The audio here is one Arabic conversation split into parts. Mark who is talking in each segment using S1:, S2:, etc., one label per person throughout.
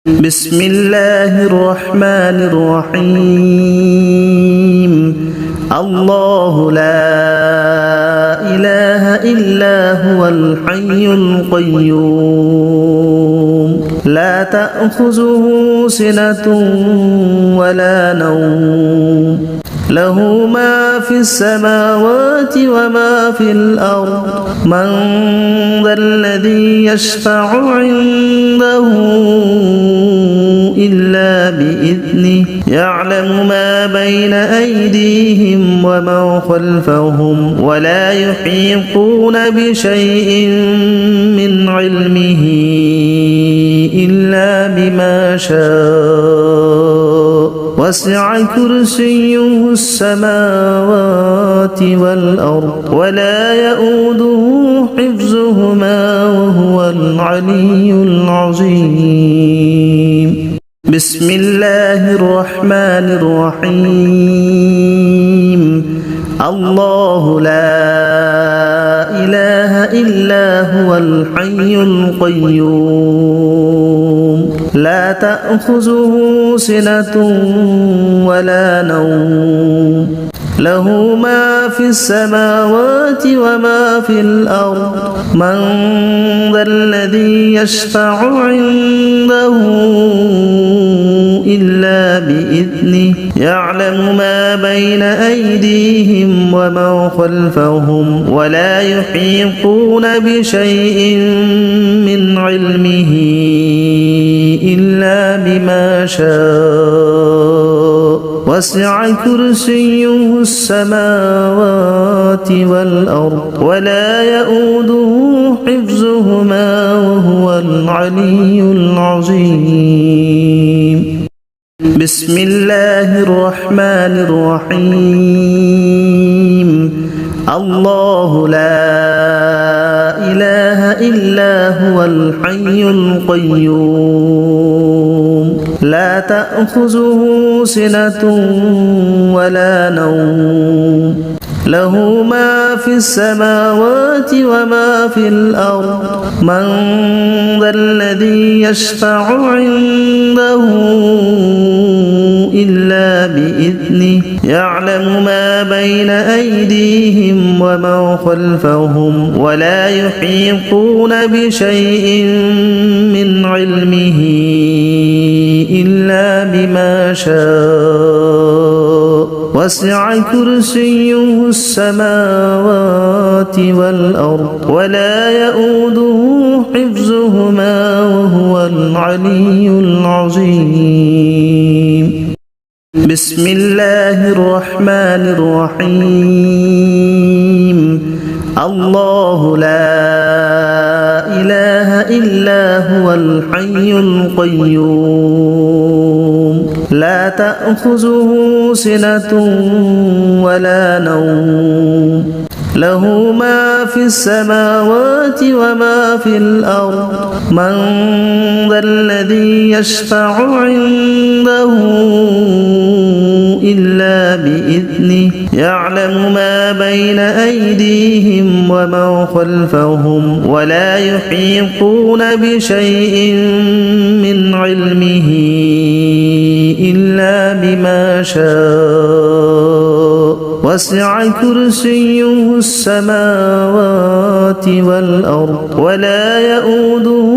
S1: بسم الله الرحمن الرحيم الله لا إله إلا هو الحي القيوم لا تأخذه سنة ولا نوم له ما في السماوات وما في الأرض من ذا الذي يشفع عنده إلا بإذنه يعلم ما بين أيديهم وما خلفهم ولا يحيطون بشيء من علمه إلا بما شاء وسع كرسيه السماوات والأرض ولا يؤوده حفظهما وهو العلي العظيم بسم الله الرحمن الرحيم الله لا إله إلا هو الحي القيوم لا تأخذه سنة ولا نوم له ما في السماوات وما في الأرض من ذا الذي يشفع عنده إلا بإذنه يعلم ما بين أيديهم وما خلفهم ولا يحيطون بشيء من علمه إلا بما شاء وسع كرسيه السماوات والأرض ولا يؤوده حفظهما وهو العلي العظيم بسم الله الرحمن الرحيم الله لا إله إلا هو الحي القيوم لا تأخذه سنة ولا نوم له ما في السماوات وما في الأرض من ذا الذي يشفع عنده إلا بإذنه يعلم ما بين أيديهم وما خلفهم ولا يحيطون بشيء من علمه إلا بما شاء وسع كرسيه السماوات والأرض ولا يؤوده حفظهما وهو العلي العظيم بسم الله الرحمن الرحيم الله لا إله إلا هو الحي القيوم لا تأخذه سنة ولا نوم له ما في السماوات وما في الأرض من ذا الذي يشفع عنده إلا بإذنه يعلم ما بين أيديهم وما خلفهم ولا يحيطون بشيء من علمه إلا بما شاء وسع كرسيه السماوات والأرض ولا يؤوده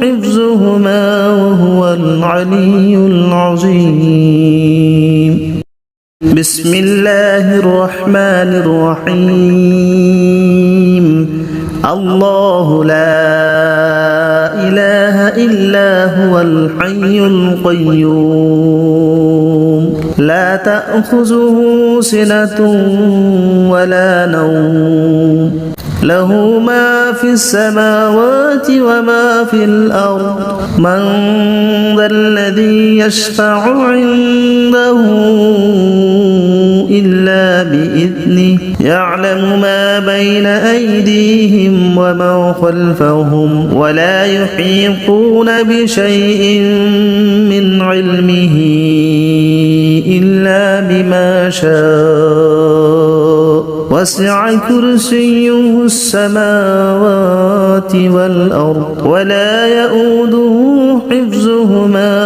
S1: حفظهما وهو العلي العظيم بسم الله الرحمن الرحيم الله لا إله إلا هو الحي القيوم لا تأخذه سنة ولا نوم له ما في السماوات وما في الأرض من ذا الذي يشفع عنده إلا بإذنه يعلم ما بين أيديهم وما خلفهم ولا يحيطون بشيء من علمه إلا بما شاء وسع كرسيه السماوات والأرض ولا يؤوده حفظهما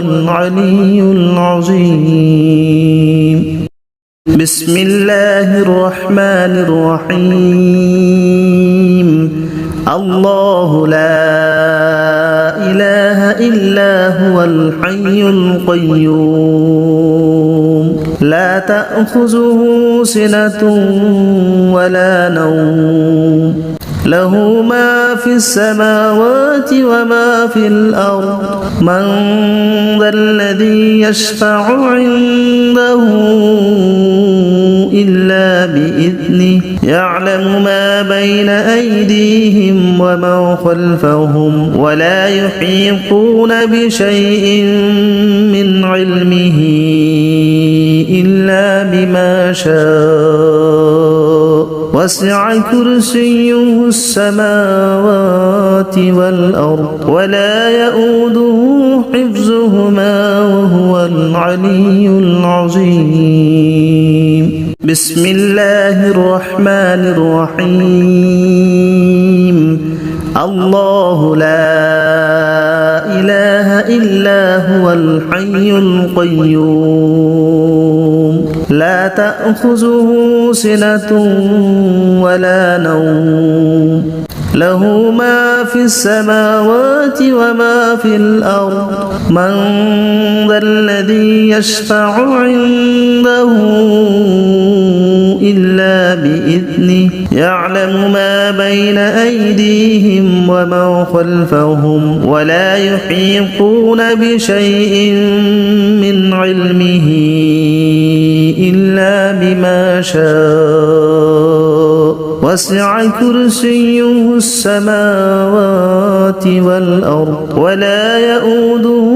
S1: العلي العظيم. بسم الله الرحمن الرحيم. الله لا إله إلا هو الحي القيوم لا تأخذه سنة ولا نوم له ما في السماوات وما في الأرض من ذا الذي يشفع عنده إلا بإذنه يعلم ما بين أيديهم وما خلفهم ولا يحيطون بشيء من علمه إلا بما شاء وسع كرسيه السماوات والأرض ولا يؤوده حفظهما وهو العلي العظيم. بسم الله الرحمن الرحيم. الله لا إله إلا هو الحي القيوم لا تأخذه سنة ولا نوم له ما في السماوات وما في الأرض من ذا الذي يشفع عنده إلا بإذنه يعلم ما بين أيديهم وما خلفهم ولا يحيطون بشيء من علمه إلا بما شاء وسع كرسيه السماوات والأرض ولا يؤوده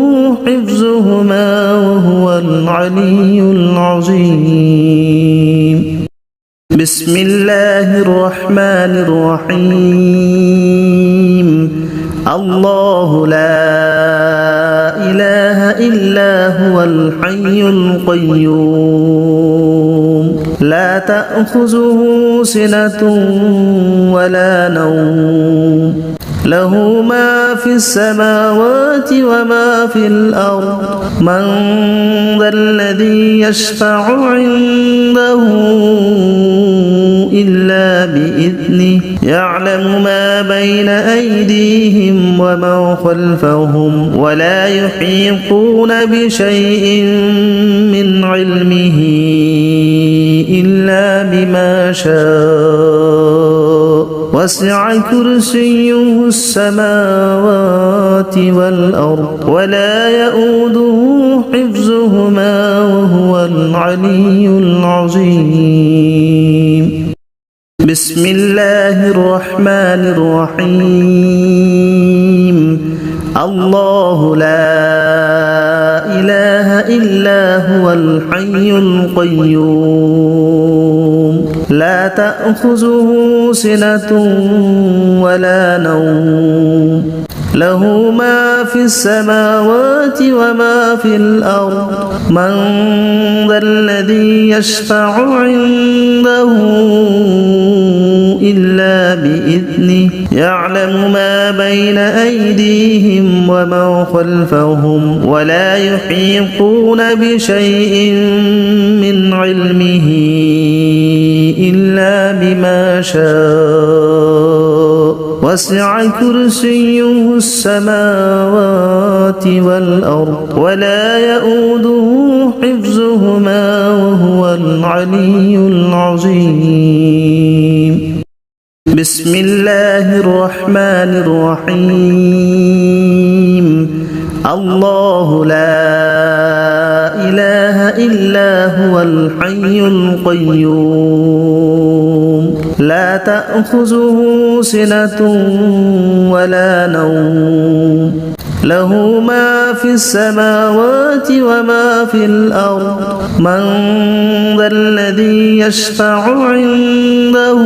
S1: حفظهما وهو العلي العظيم. بسم الله الرحمن الرحيم. الله لا إله إلا هو الحي القيوم لا تأخذه سنة ولا نوم له ما في السماوات وما في الأرض من ذا الذي يشفع عنده إلا بإذنه يعلم ما بين أيديهم وما خلفهم ولا يحيطون بشيء من علمه إلا بما شاء وسع كرسيه السماوات والأرض ولا يؤوده حفظهما وهو العلي العظيم. بسم الله الرحمن الرحيم. الله لا إله إلا هو الحي القيوم لا تأخذه سنة ولا نوم له ما في السماوات وما في الأرض من ذا الذي يشفع عنده إلا بإذنه يعلم ما بين أيديهم وما خلفهم ولا يحيطون بشيء من علمه إلا بما شاء وسع كرسيه السماوات والأرض ولا يؤوده حفظهما وهو العلي العظيم. بسم الله الرحمن الرحيم. الله لا إله إلا هو الحي القيوم لا تأخذه سنة ولا نوم له ما في السماوات وما في الأرض من ذا الذي يشفع عنده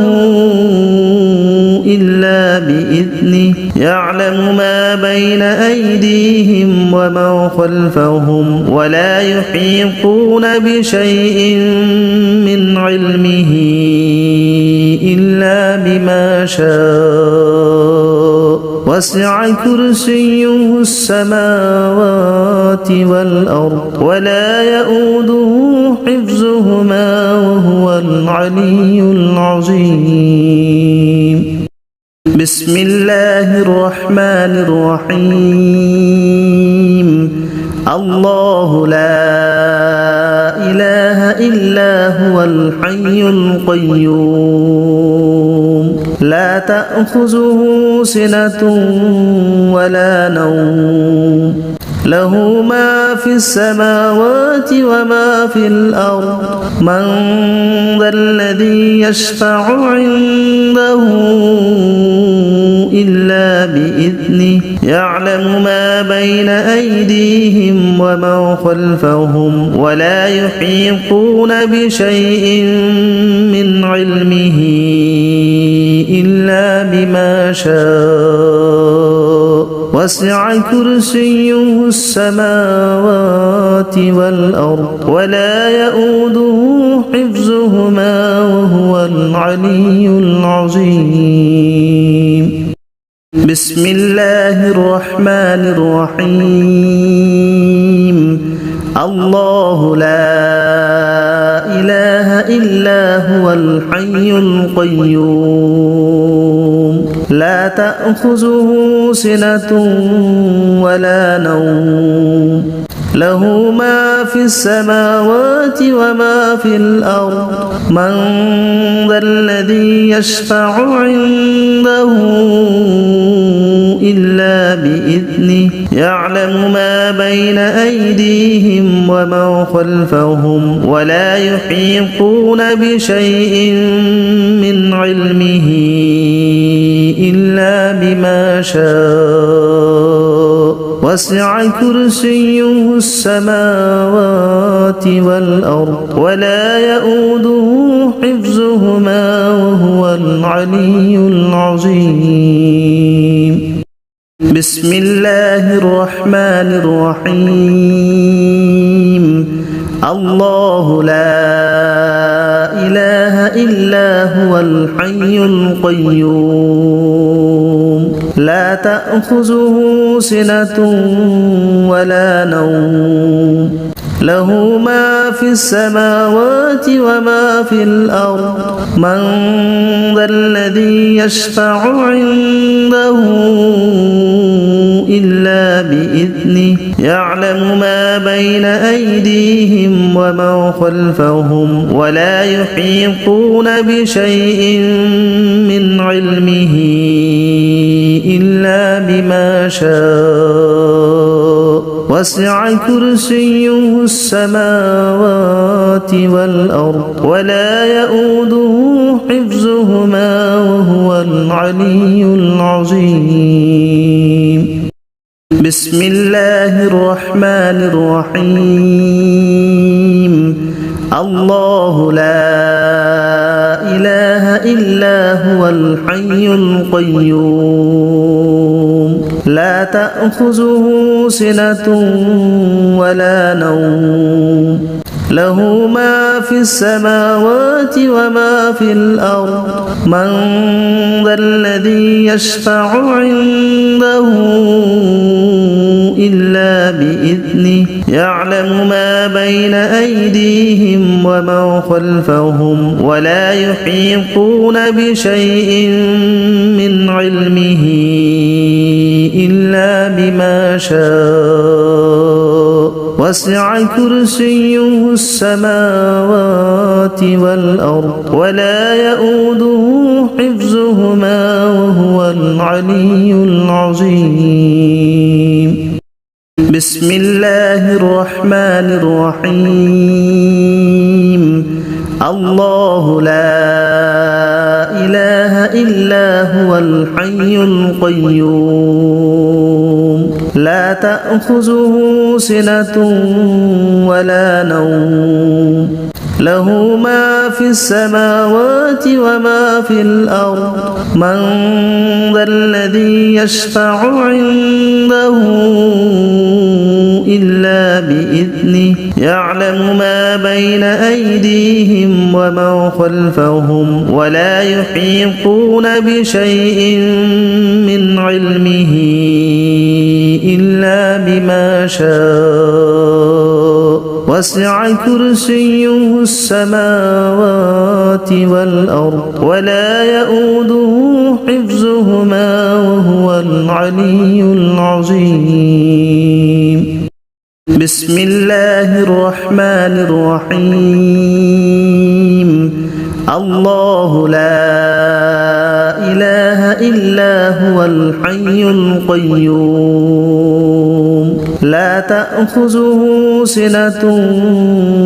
S1: إلا بإذنه يعلم ما بين أيديهم وما خلفهم ولا يحيطون بشيء من علمه إلا بما شاء وسع كرسيه السماوات والأرض ولا يؤوده حفظهما وهو العلي العظيم. بسم الله الرحمن الرحيم. الله لا إله إلا هو الحي القيوم لا تأخذه سنة ولا نوم له ما في السماوات وما في الأرض من ذا الذي يشفع عنده إلا بإذنه يعلم ما بين أيديهم وما خلفهم ولا يحيطون بشيء من علمه إلا بما شاء وسع كرسيه السماوات والأرض ولا يؤوده حفظهما وهو العلي العظيم. بسم الله الرحمن الرحيم. الله لا إله إلا هو الحي القيوم لا تأخذه سنة ولا نوم له ما في السماوات وما في الأرض من ذا الذي يشفع عنده إلا بإذنه يعلم ما بين أيديهم وما خلفهم ولا يحيطون بشيء من علمه إلا بما شاء وسع كرسيه السماوات والأرض ولا يؤوده حفظهما وهو العلي العظيم. بسم الله الرحمن الرحيم. الله لا إله إلا هو الحي القيوم لا تأخذه سنة ولا نوم له ما في السماوات وما في الأرض من ذا الذي يشفع عنده إلا بإذنه يعلم ما بين أيديهم وما خلفهم ولا يحيطون بشيء من علمه إلا بما شاء وسع كرسيه السماوات والأرض ولا يؤوده حفظهما وهو العلي العظيم. بسم الله الرحمن الرحيم. الله لا إله إلا هو الحي القيوم لا تأخذه سنة ولا نوم له ما في السماوات وما في الأرض من ذا الذي يشفع عنده إلا بإذنه يعلم ما بين أيديهم وما خلفهم ولا يحيطون بشيء من علمه إلا بما شاء وسع كرسيه السماوات والأرض ولا يؤوده حفظهما وهو العلي العظيم. بسم الله الرحمن الرحيم. الله لا إله إلا هو الحي القيوم لا تأخذه سنة ولا نوم له ما في السماوات وما في الأرض من ذا الذي يشفع عنده إلا بإذنه يعلم ما بين أيديهم وما خلفهم ولا يحيطون بشيء من علمه إلا بما شاء وسع كرسيه السماوات والأرض ولا يؤوده حفظهما وهو العلي العظيم بسم الله الرحمن الرحيم الله لا إله إلا هو الحي القيوم لا تأخذه سنة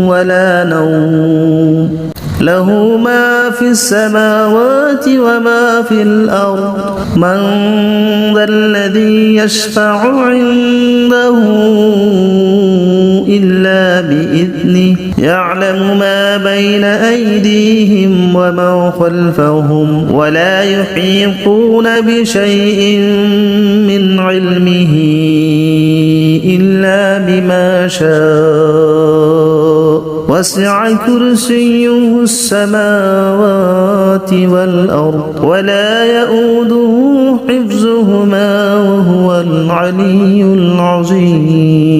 S1: ولا نوم له ما في السماوات وما في الأرض من ذا الذي يشفع عنده إلا بإذنه يعلم ما بين أيديهم وما خلفهم ولا يحيطون بشيء من علمه إلا بما شاء وسع كرسيه السماوات والأرض ولا يؤوده حفظهما وهو العلي العظيم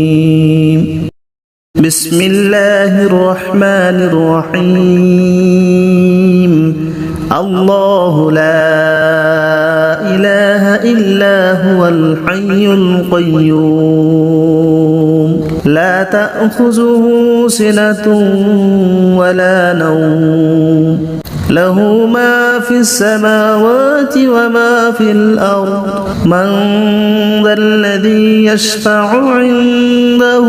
S1: بسم الله الرحمن الرحيم الله لا إله إلا هو الحي القيوم لا تأخذه سنة ولا نوم له ما في السماوات وما في الأرض من ذا الذي يشفع عنده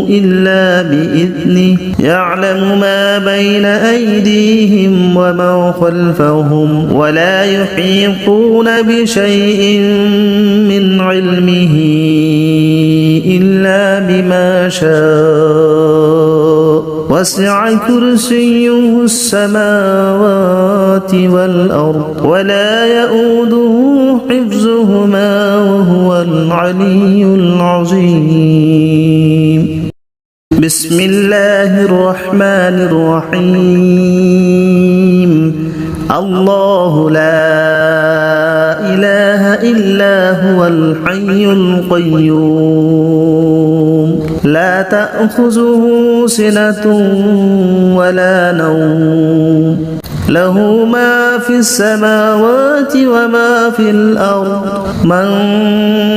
S1: إلا بإذنه يعلم ما بين أيديهم وما خلفهم ولا يحيطون بشيء من علمه إلا بما شاء وسع كرسيه السماوات والأرض ولا يؤوده حفظهما وهو العلي العظيم بسم الله الرحمن الرحيم الله لا إله إلا هو الحي القيوم لا تأخذه سنة ولا نوم له ما في السماوات وما في الأرض من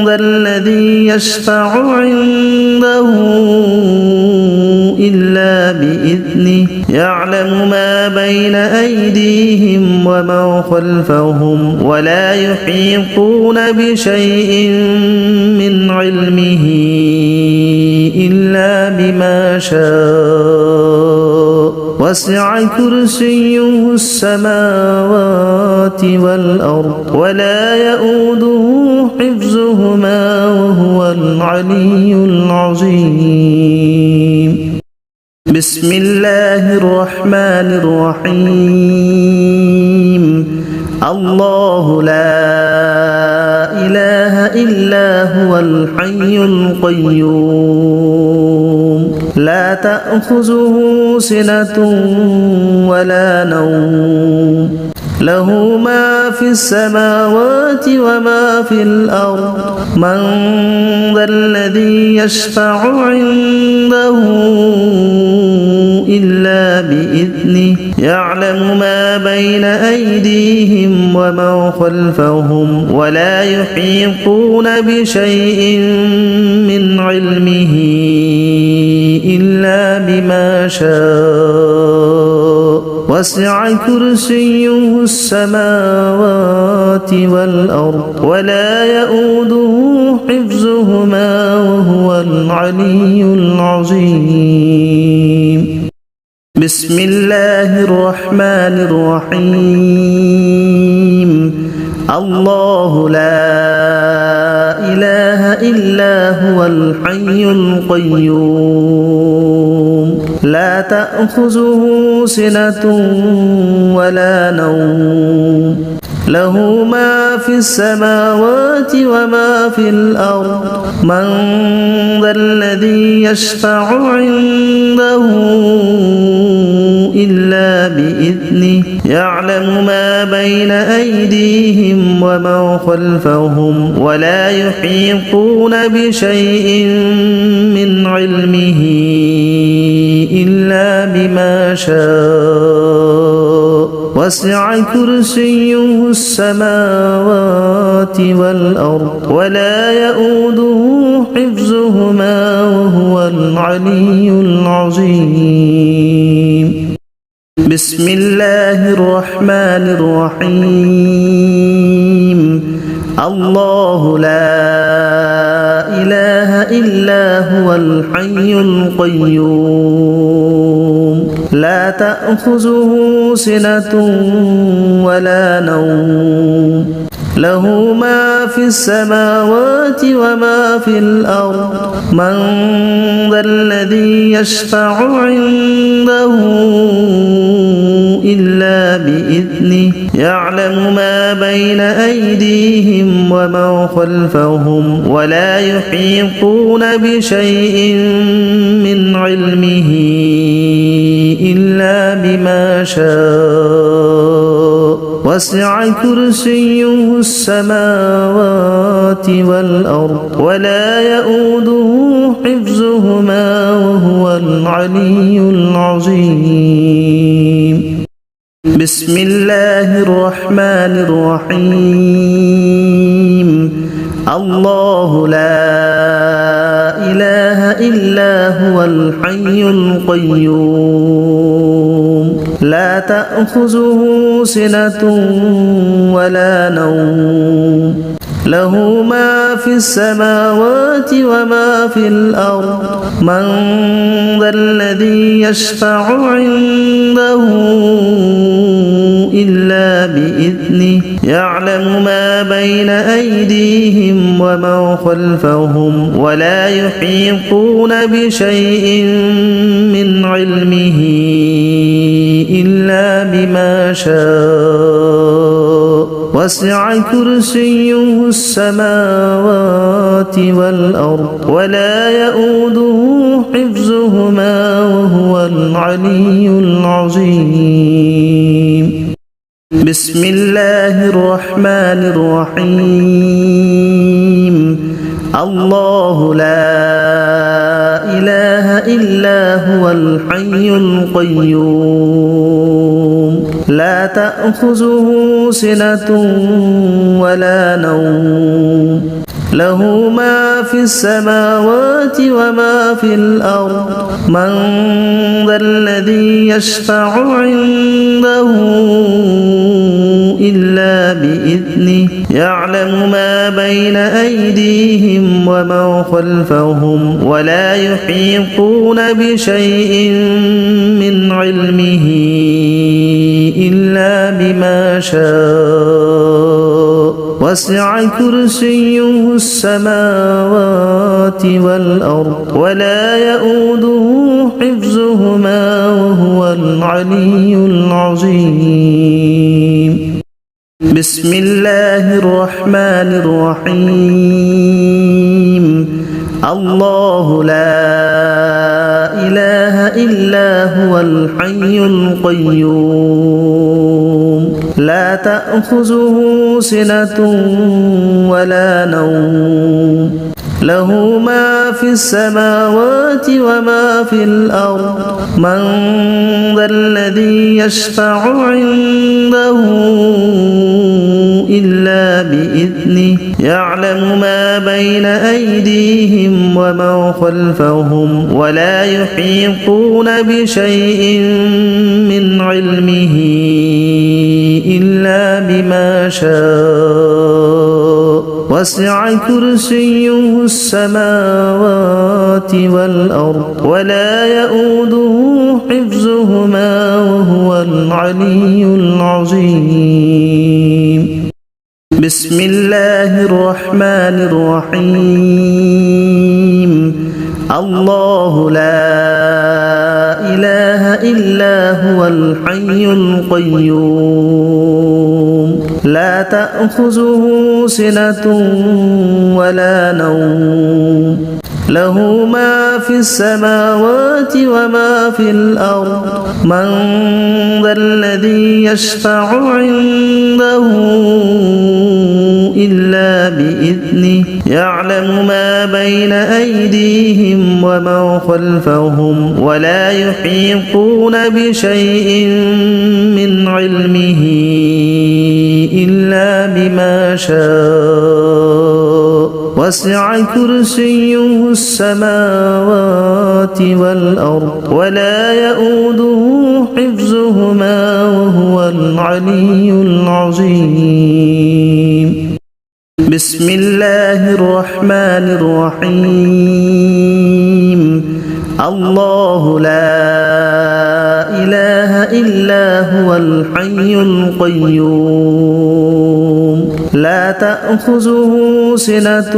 S1: ذا الذي يشفع عنده إلا بإذنه يعلم ما بين أيديهم وما خلفهم ولا يحيطون بشيء من علمه إلا بما شاء وسع كرسيه السماوات والأرض ولا يؤوده حفظهما وهو العلي العظيم بسم الله الرحمن الرحيم الله لا إله إلا هو الحي القيوم لا تأخذه سنة ولا نوم له ما في السماوات وما في الأرض من ذا الذي يشفع عنده إلا بإذنه يعلم ما بين أيديهم وما خلفهم ولا يحيطون بشيء من علمه إلا بما شاء وسع كرسيه السماوات والأرض ولا يؤوده حفظهما وهو العلي العظيم بسم الله الرحمن الرحيم الله لا إله إلا هو الحي القيوم لا تأخذه سنة ولا نوم له ما في السماوات وما في الأرض من ذا الذي يشفع عنده إلا بإذنه يعلم ما بين أيديهم وما خلفهم ولا يحيطون بشيء من علمه إلا بما شاء وسع كرسيه السماوات والأرض ولا يؤوده حفظهما وهو العلي العظيم. بسم الله الرحمن الرحيم. الله لا إله إلا هو الحي القيوم لا تأخذه سنة ولا نوم له ما في السماوات وما في الأرض من ذا الذي يشفع عنده إلا بإذنه يعلم ما بين أيديهم وما خلفهم ولا يحيطون بشيء من علمه إلا بما شاء وسع كرسيه السماوات والأرض ولا يؤوده حفظهما وهو العلي العظيم. بسم الله الرحمن الرحيم. الله لا إله إلا هو الحي القيوم لا تأخذه سنة ولا نوم له ما في السماوات وما في الأرض من ذا الذي يشفع عنده إلا بإذنه يعلم ما بين أيديهم وما خلفهم ولا يحيطون بشيء من علمه إلا بما شاء وسع كرسيه السماوات والأرض ولا يؤوده حفظهما وهو العلي العظيم. بسم الله الرحمن الرحيم. الله لا إله إلا هو الحي القيوم لا تأخذه سنة ولا نوم له ما في السماوات وما في الأرض من ذا الذي يشفع عنده إلا بإذنه يعلم ما بين أيديهم وما خلفهم ولا يحيطون بشيء من علمه إلا بما شاء وسع كرسيه السماوات والأرض ولا يؤوده حفظهما وهو العلي العظيم. بسم الله الرحمن الرحيم. الله لا إله إلا هو الحي القيوم لا تأخذه سنة ولا نوم له ما في السماوات وما في الأرض من ذا الذي يشفع عنده إلا بإذنه يعلم ما بين أيديهم وما خلفهم ولا يحيطون بشيء من علمه إلا بما شاء وسع كرسيه السماوات والأرض ولا يؤوده حفظهما وهو العلي العظيم. بسم الله الرحمن الرحيم. الله لا إله إلا هو الحي القيوم لا تأخذه سنة ولا نوم له ما في السماوات وما في الأرض من ذا الذي يشفع عنده إلا بإذنه يعلم ما بين أيديهم وما خلفهم ولا يحيطون بشيء من علمه إلا بما شاء وسع كرسيه السماوات والأرض ولا يؤوده حفظهما وهو العلي العظيم بسم الله الرحمن الرحيم الله لا إله إلا هو الحي القيوم لا تأخذه سنة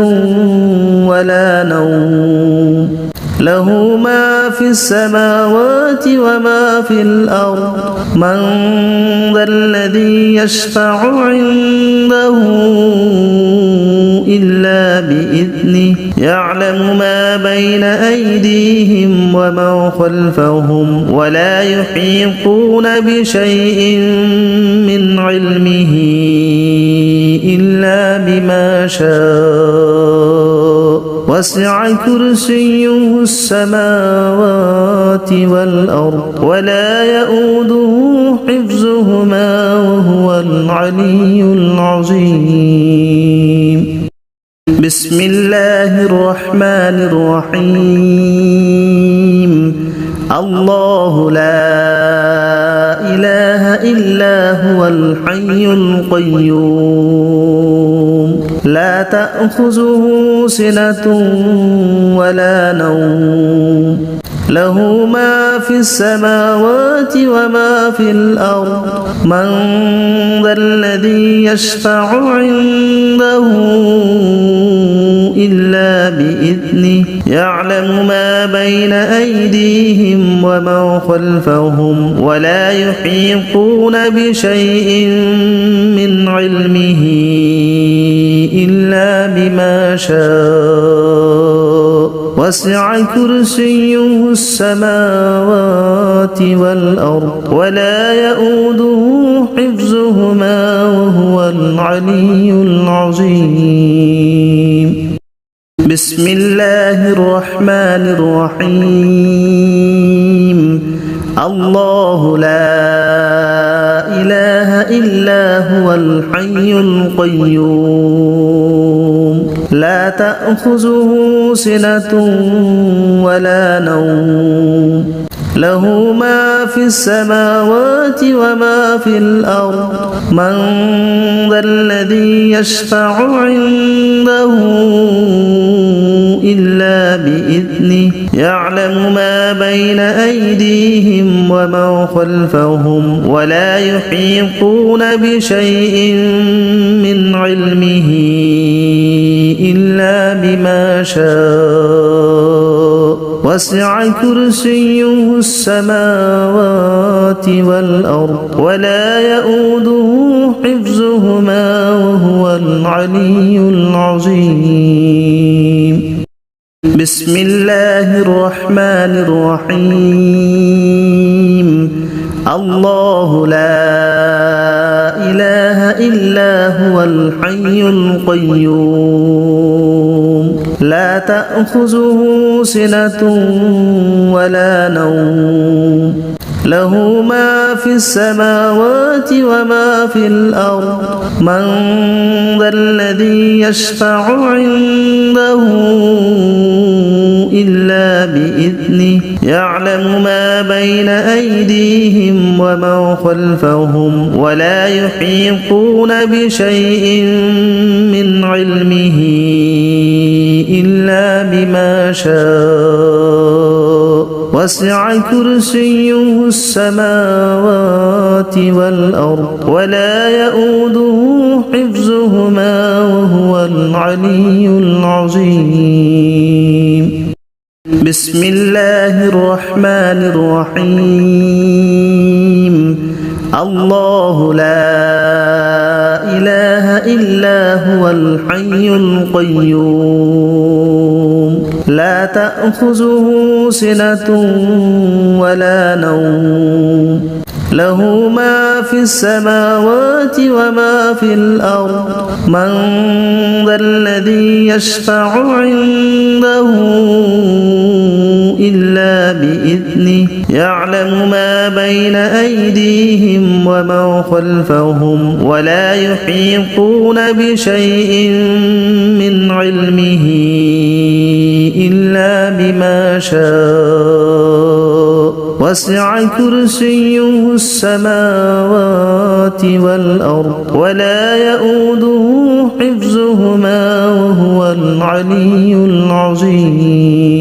S1: ولا نوم له ما في السماوات وما في الأرض من ذا الذي يشفع عنده إلا بإذنه يعلم ما بين أيديهم وما خلفهم ولا يحيطون بشيء من علمه إلا بما شاء وسع كرسيه السماوات والأرض ولا يؤوده حفظهما وهو العلي العظيم بسم الله الرحمن الرحيم الله لا إله إلا هو الحي القيوم لا تأخذه سنة ولا نوم له ما في السماوات وما في الأرض من ذا الذي يشفع عنده إلا بإذنه يعلم ما بين أيديهم وما خلفهم ولا يحيطون بشيء من علمه إلا بما شاء وسع كرسيه السماوات والأرض ولا يؤوده حفظهما وهو العلي العظيم بسم الله الرحمن الرحيم الله لا إله إلا هو الحي القيوم لا تأخذه سنة ولا نوم له ما في السماوات وما في الأرض من ذا الذي يشفع عنده إلا بإذنه يعلم ما بين أيديهم وما خلفهم ولا يحيطون بشيء من علمه إلا بما شاء وسع كرسيه السماوات والأرض ولا يؤوده حفظهما وهو العلي العظيم بسم الله الرحمن الرحيم الله لا إله إلا هو الحي القيوم لا تأخذه سنة ولا نوم له ما في السماوات وما في الأرض من ذا الذي يشفع عنده إلا بإذنه يعلم ما بين أيديهم وما خلفهم ولا يحيطون بشيء من علمه إلا بما شاء وسع كرسيه السماوات والأرض ولا يؤوده حفظهما وهو العلي العظيم بسم الله الرحمن الرحيم الله لا إله إلا هو الحي القيوم لا تأخذه سنة ولا نوم له ما في السماوات وما في الأرض من ذا الذي يشفع عنده إلا بإذنه يعلم ما بين أيديهم وما خلفهم ولا يحيطون بشيء من علمه إلا بما شاء وسع كرسيه السماوات والأرض ولا يؤوده حفظهما وهو العلي العظيم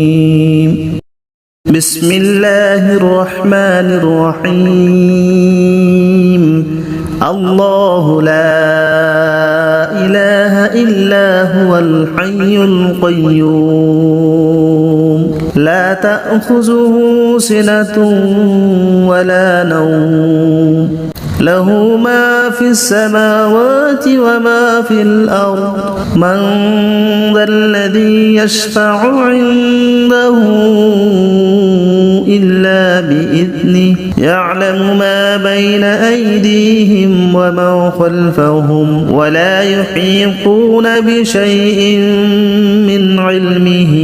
S1: بسم الله الرحمن الرحيم الله لا إله إلا هو الحي القيوم لا تأخذه سنة ولا نوم له ما في السماوات وما في الأرض من ذا الذي يشفع عنده إلا بإذنه يعلم ما بين أيديهم وما خلفهم ولا يحيطون بشيء من علمه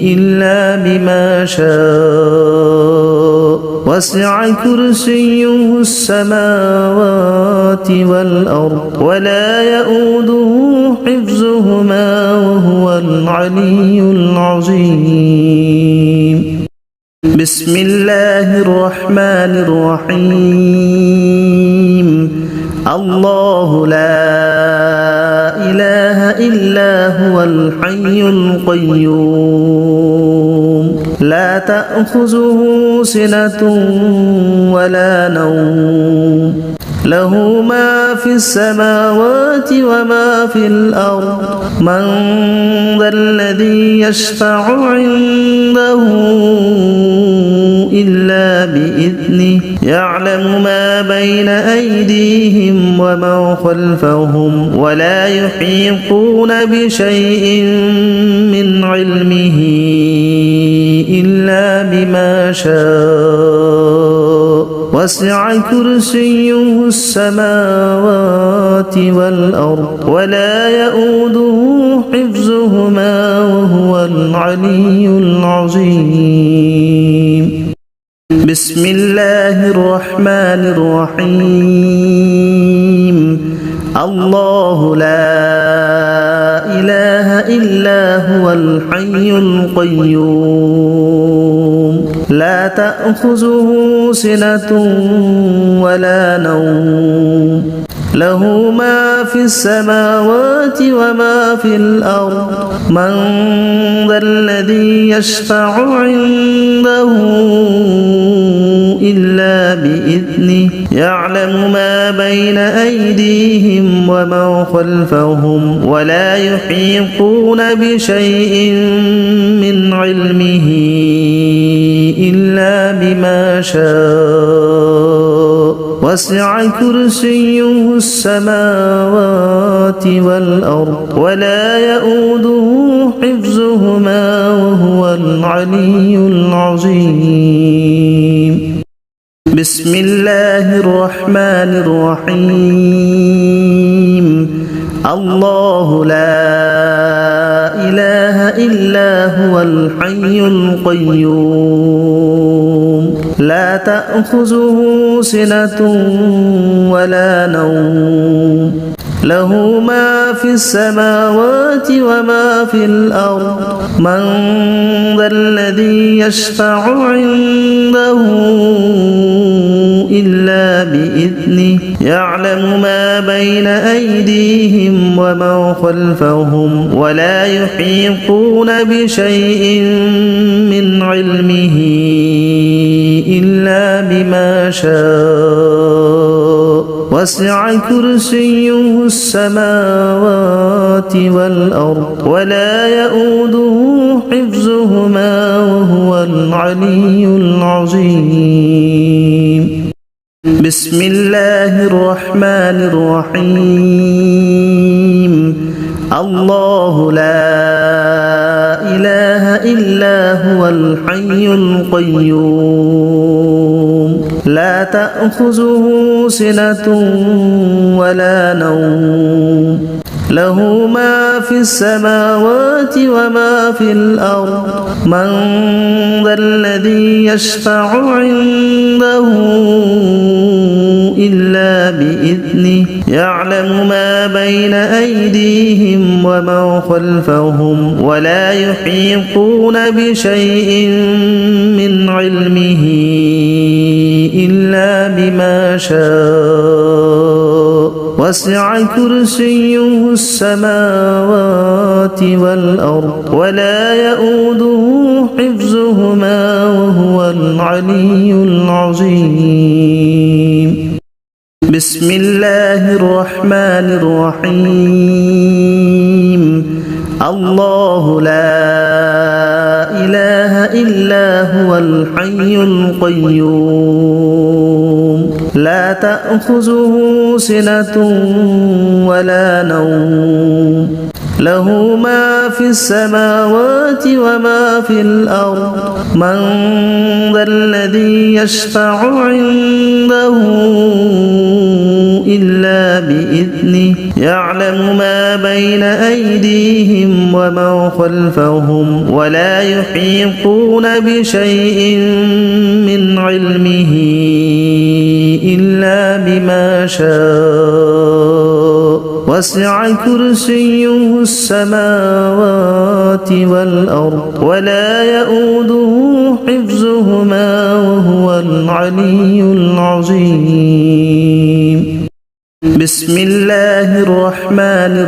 S1: إلا بما شاء وسع كرسيه السماوات والأرض ولا يؤوده حفظهما وهو العلي العظيم بسم الله الرحمن الرحيم الله لا إله إلا هو الحي القيوم لا تأخذه سنة ولا نوم له ما في السماوات وما في الأرض من ذا الذي يشفع عنده إلا بإذنه يعلم ما بين أيديهم وما خلفهم ولا يحيطون بشيء من علمه إلا بما شاء وسع كرسيه السماوات والأرض ولا يؤوده حفظهما وهو العلي العظيم بسم الله الرحمن الرحيم الله لا إله إلا هو الحي القيوم لا تأخذه سنة ولا نوم له ما في السماوات وما في الأرض من ذا الذي يشفع عنده إلا بإذنه يعلم ما بين أيديهم وما خلفهم ولا يحيطون بشيء من علمه إلا بما شاء وسع كرسيه السماوات والأرض ولا يؤوده حفظهما وهو العلي العظيم بسم الله الرحمن الرحيم الله لا إله إلا هو الحي القيوم لا تأخذه سنة ولا نوم له ما في السماوات وما في الأرض من ذا الذي يشفع عنده إلا بإذنه يعلم ما بين أيديهم وما خلفهم ولا يحيطون بشيء من علمه إلا بما شاء وسع كرسيه السماوات والأرض ولا يؤوده حفظهما وهو العلي العظيم بسم الله الرحمن الرحيم الله لا إله إلا هو الحي القيوم لا تأخذه سنة ولا نوم له ما في السماوات وما في الأرض من ذا الذي يشفع عنده إلا بإذنه يعلم ما بين أيديهم وما خلفهم ولا يحيطون بشيء من علمه إلا بما شاء وسع كرسيه السماوات والأرض ولا يؤوده حفظهما وهو العلي العظيم بسم الله الرحمن الرحيم الله لا إله إلا هو الحي القيوم لا تأخذه سنة ولا نوم له ما في السماوات وما في الأرض من ذا الذي يشفع عنده إلا بإذنه يعلم ما بين أيديهم وما خلفهم ولا يحيطون بشيء من علمه إلا بما شاء وسع كرسيه السماوات والأرض ولا يؤوده حفظهما وهو العلي العظيم بسم الله الرحمن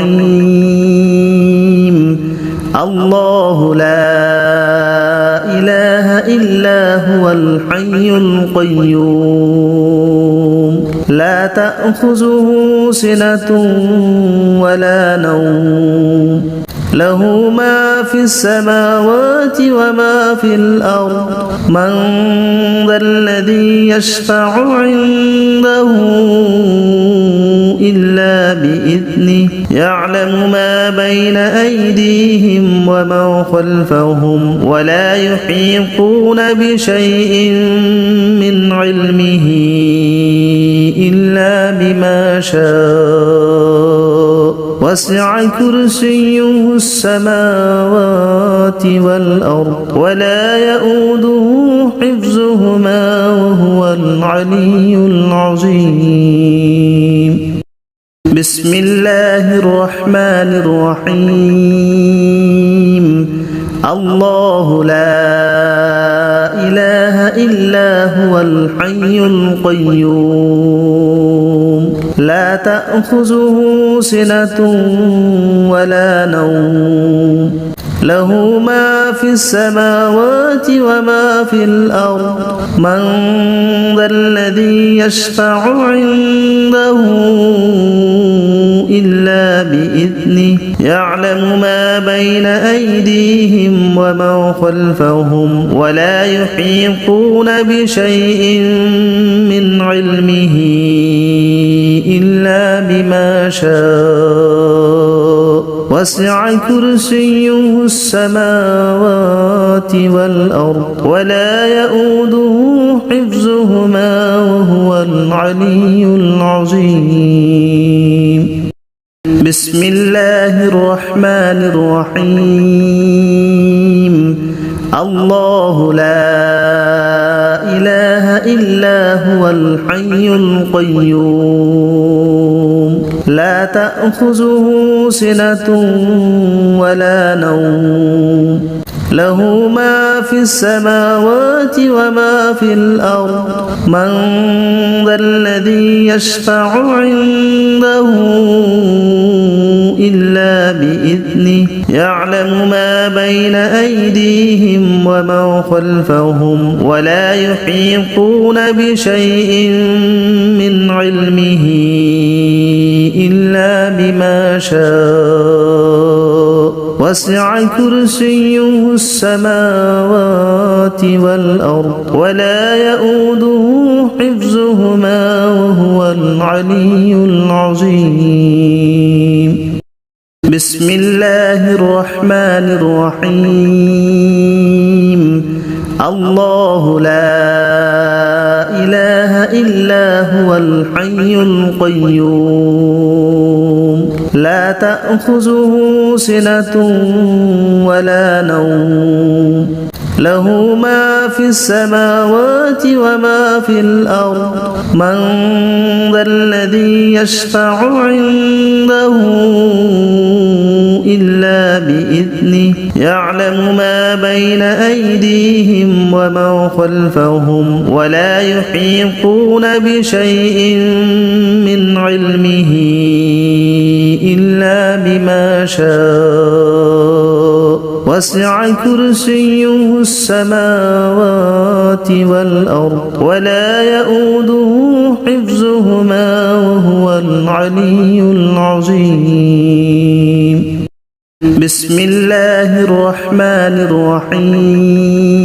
S1: الرحيم الله لا إله إلا هو الحي القيوم لا تأخذه سنة ولا نوم له ما في السماوات وما في الأرض من ذا الذي يشفع عنده إلا بإذنه يعلم ما بين أيديهم وما خلفهم ولا يحيطون بشيء من علمه إلا بما شاء وسع كرسيه السماوات والأرض ولا يؤوده حفظهما وهو العلي العظيم بسم الله الرحمن الرحيم الله لا إله إلا هو الحي القيوم لا تأخذه سنة ولا نوم له ما في السماوات وما في الأرض من ذا الذي يشفع عنده إلا بإذنه يعلم ما بين أيديهم وما خلفهم ولا يحيطون بشيء من علمه إلا بما شاء وسع كرسيه السماوات والأرض ولا يؤوده حفظهما وهو العلي العظيم بسم الله الرحمن الرحيم الله لا إله إلا هو الحي القيوم لا تأخذه سنة ولا نوم له ما في السماوات وما في الأرض من ذا الذي يشفع عنده إلا بإذنه يعلم ما بين أيديهم وما خلفهم ولا يحيطون بشيء من علمه إلا بما شاء وسع كرسيه السماوات والأرض ولا يؤوده حفظهما وهو العلي العظيم بسم الله الرحمن الرحيم الله لا إله إلا هو الحي القيوم لا تأخذه سنة ولا نوم له ما في السماوات وما في الأرض من ذا الذي يشفع عنده إلا بإذنه يعلم ما بين أيديهم وما خلفهم ولا يحيطون بشيء من علمه إلا بما شاء وسع كرسيه السماوات والأرض ولا يؤوده حفظهما وهو العلي العظيم بسم الله الرحمن الرحيم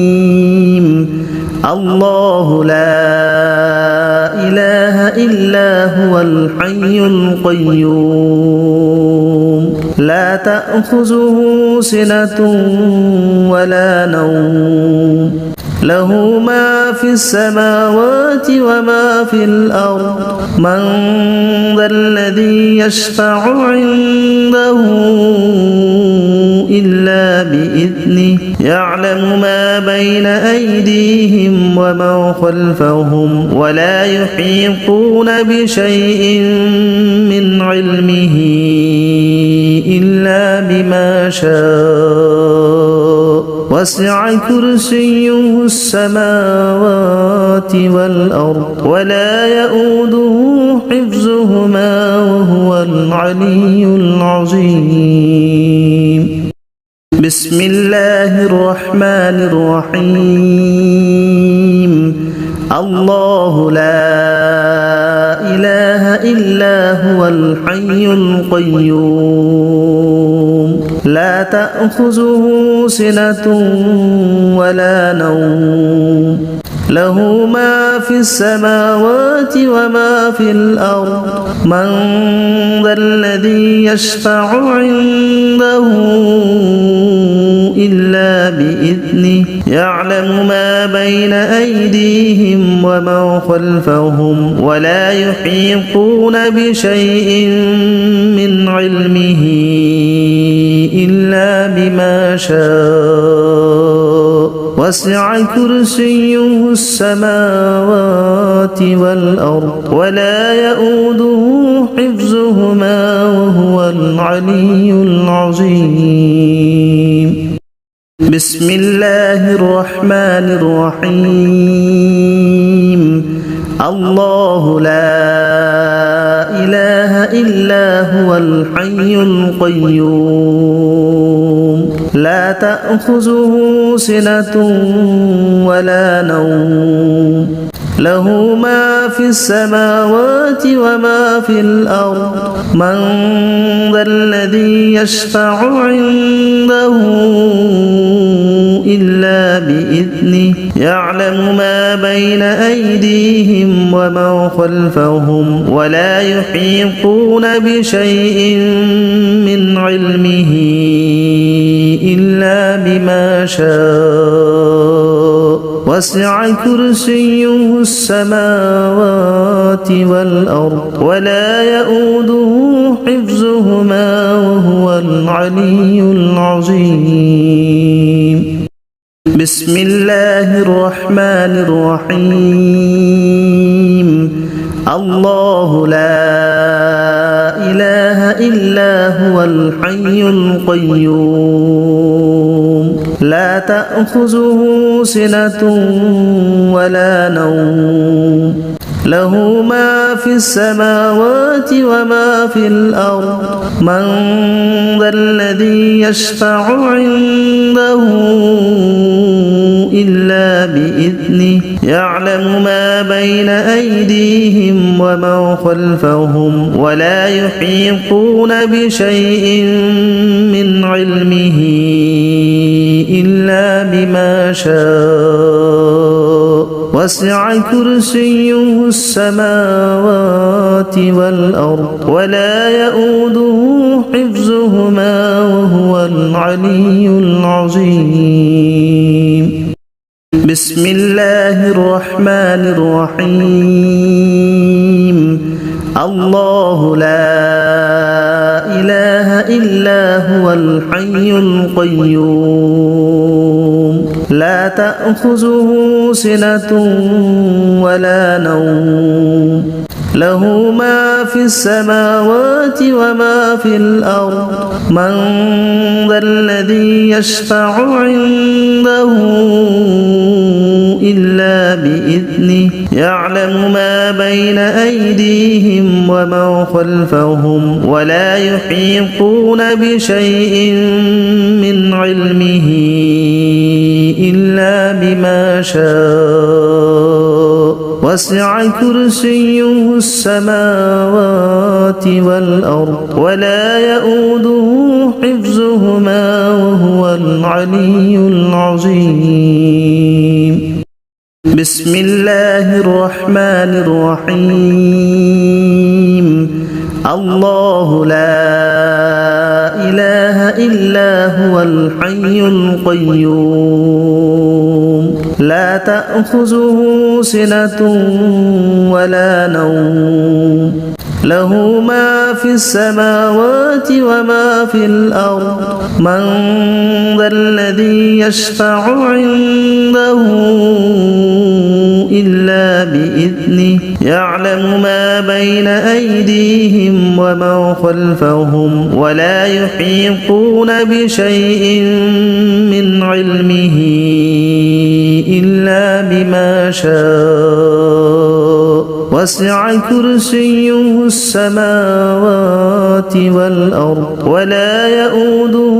S1: الله لا إله إلا هو الحي القيوم لا تأخذه سنة ولا نوم له ما في السماوات وما في الأرض من ذا الذي يشفع عنده إلا بإذنه يعلم ما بين أيديهم وما خلفهم ولا يحيطون بشيء من علمه إلا بما شاء وسع كرسيه السماوات والأرض ولا يؤوده حفظهما وهو العلي العظيم بسم الله الرحمن الرحيم الله لا إله إلا هو الحي القيوم لا تأخذه سنة ولا نوم له ما في السماوات وما في الأرض من ذا الذي يشفع عنده إلا بإذنه يعلم ما بين أيديهم وما خلفهم ولا يحيطون بشيء من علمه إلا بما شاء وسع كرسيه السماوات والأرض ولا يؤوده حفظهما وهو العلي العظيم بسم الله الرحمن الرحيم الله لا إله إلا هو الحي القيوم لا تأخذه سنة ولا نوم له ما في السماوات وما في الأرض من ذا الذي يشفع عنده إلا بإذنه يعلم ما بين أيديهم وما خلفهم ولا يحيطون بشيء من علمه إلا بما شاء وسع كرسيه السماوات والأرض ولا يؤوده حفظهما وهو العلي العظيم بسم الله الرحمن الرحيم الله لا إله إلا هو الحي القيوم لا تأخذه سنة ولا نوم له ما في السماوات وما في الأرض من ذا الذي يشفع عنده إلا بإذنه يعلم ما بين أيديهم وما خلفهم ولا يحيطون بشيء من علمه إلا بما شاء وسع كرسيه السماوات والأرض ولا يؤوده حفظهما وهو العلي العظيم. بسم الله الرحمن الرحيم. الله لا إله إلا هو الحي القيوم لا تأخذه سنة ولا نوم له ما في السماوات وما في الأرض من ذا الذي يشفع عنده إلا بإذنه يعلم ما بين أيديهم وما خلفهم ولا يحيطون بشيء من علمه إلا بما شاء وسع كرسيه السماوات والأرض ولا يؤوده حفظهما وهو العلي العظيم. بسم الله الرحمن الرحيم. الله لا إله إلا هو الحي القيوم لا تأخذه سنة ولا نوم له ما في السماوات وما في الأرض من ذا الذي يشفع عنده إلا بإذنه يعلم ما بين أيديهم وما خلفهم ولا يحيطون بشيء من علمه إلا بما شاء وسع كرسيه السماوات والأرض ولا يؤوده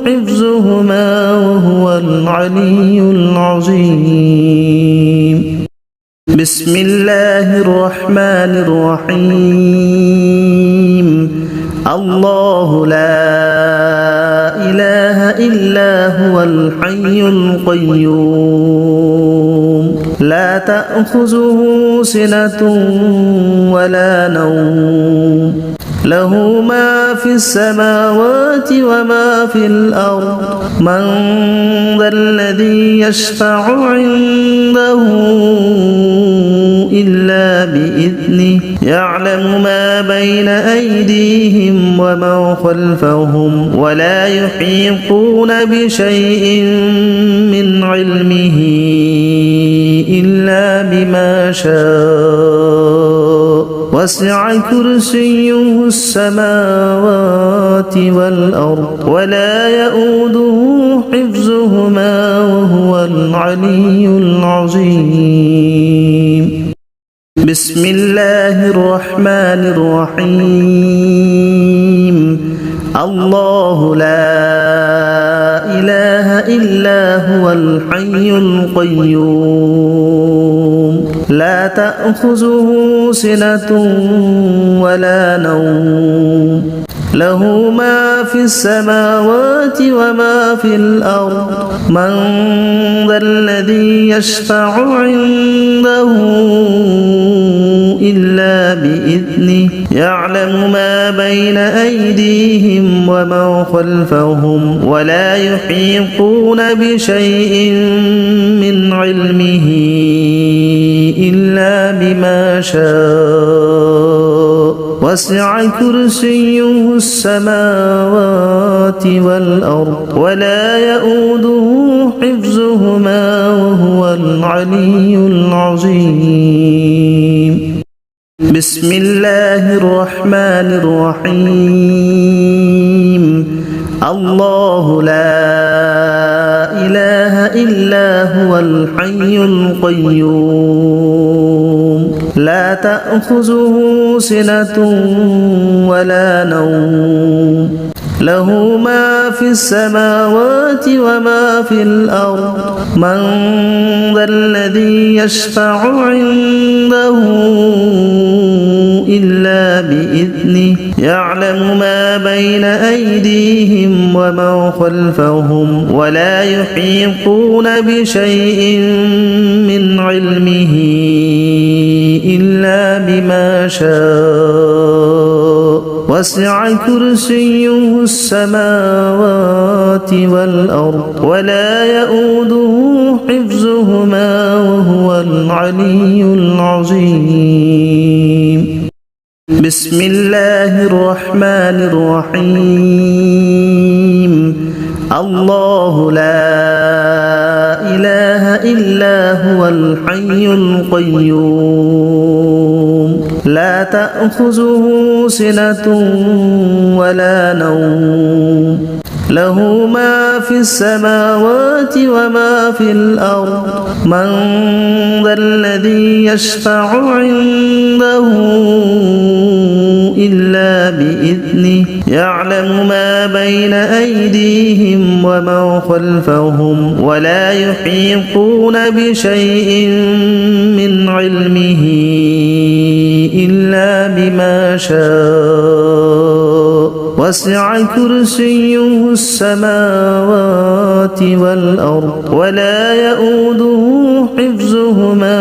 S1: حفظهما وهو العلي العظيم. بسم الله الرحمن الرحيم. الله لا إله إلا هو الحي القيوم لا تأخذه سنة ولا نوم له ما في السماوات وما في الأرض من ذا الذي يشفع عنده إلا بإذنه يعلم ما بين أيديهم وما خلفهم ولا يحيطون بشيء من علمه إلا بما شاء وسع كرسيه السماوات والأرض ولا يؤوده حفظهما وهو العلي العظيم. بسم الله الرحمن الرحيم. الله لا إله إلا هو الحي القيوم لا تأخذه سنة ولا نوم له ما في السماوات وما في الأرض من ذا الذي يشفع عنده إلا بإذنه يعلم ما بين أيديهم وما خلفهم ولا يحيطون بشيء من علمه إلا بما شاء وسع كرسيه السماوات والأرض ولا يؤوده حفظهما وهو العلي العظيم. بسم الله الرحمن الرحيم. الله لا إله إلا هو الحي القيوم لا تأخذه سنة ولا نوم له ما في السماوات وما في الأرض من ذا الذي يشفع عنده إلا بإذنه يعلم ما بين أيديهم وما خلفهم ولا يحيطون بشيء من علمه إلا بما شاء وسع كرسيه السماوات والأرض ولا يؤوده حفظهما وهو العلي العظيم. بسم الله الرحمن الرحيم. الله لا إله إلا هو الحي القيوم لا تأخذه سنة ولا نوم له ما في السماوات وما في الأرض من ذا الذي يشفع عنده إلا بإذنه يعلم ما بين أيديهم وما خلفهم ولا يحيطون بشيء من علمه إلا بما شاء وسع كرسيه السماوات والأرض ولا يؤوده حفظهما